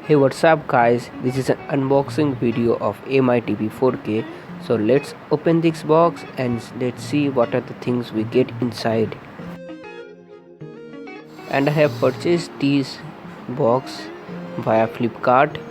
Hey, what's up guys, this is an unboxing video of MI TV 4K. So let's open this box and let's see what are the things we get inside. And I have purchased this box via Flipkart.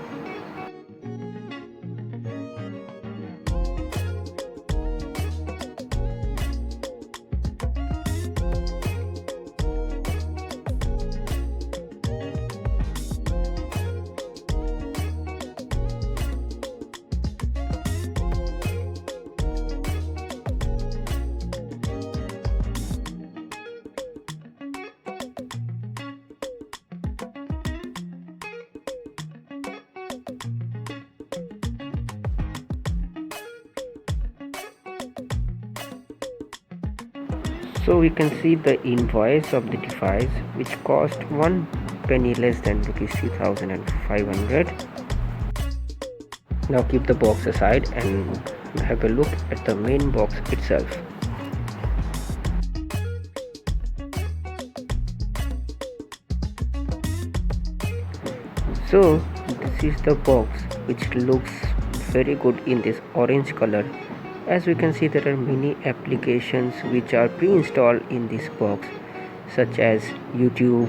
So we can see the invoice of the device, which cost 1 penny less than rupees 3,500. Now keep the box aside and have a look at the main box itself. So this is the box, which looks very good in this orange color. As we can see, there are many applications which are pre-installed in this box, such as YouTube,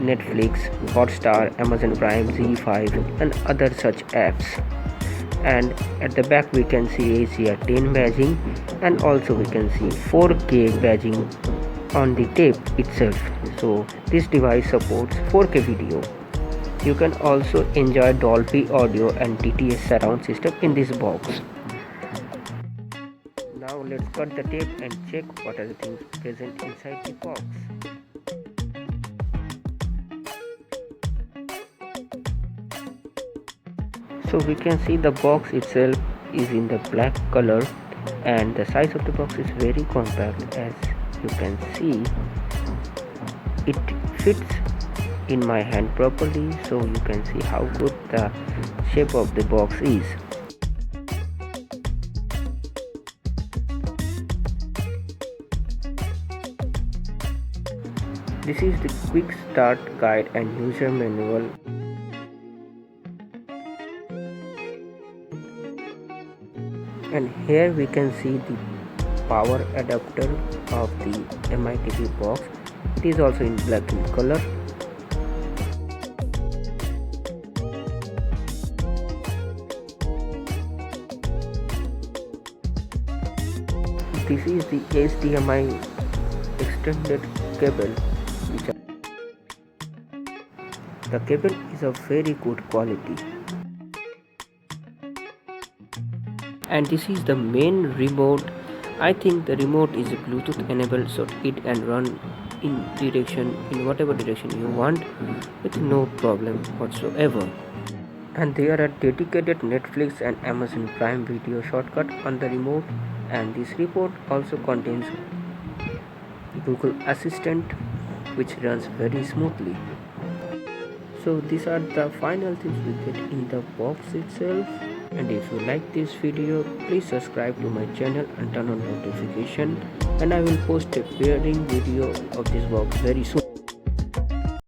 Netflix, Hotstar, Amazon Prime, Z5 and other such apps. And at the back we can see ASIA10 badging, and also we can see 4K badging on the tape itself. So this device supports 4K video. You can also enjoy Dolby audio and DTS surround system in this box. Now let's cut the tape and check what are the things present inside the box. So we can see the box itself is in the black color, and the size of the box is very compact. As you can see, it fits in my hand properly, so you can see how good the shape of the box is. This is the quick start guide and user manual. And here we can see the power adapter of the MI TV box. It is also in black in color. This is the HDMI extended cable. The cable is of very good quality. And this is the main remote. I think the remote is Bluetooth enabled, so it can run in whatever direction you want with no problem whatsoever. And there are dedicated Netflix and Amazon Prime Video shortcut on the remote, and this remote also contains Google Assistant, which runs very smoothly. So these are the final things we get in the box itself. And if you like this video, please subscribe to my channel and turn on notification, and I will post a pairing video of this box very soon.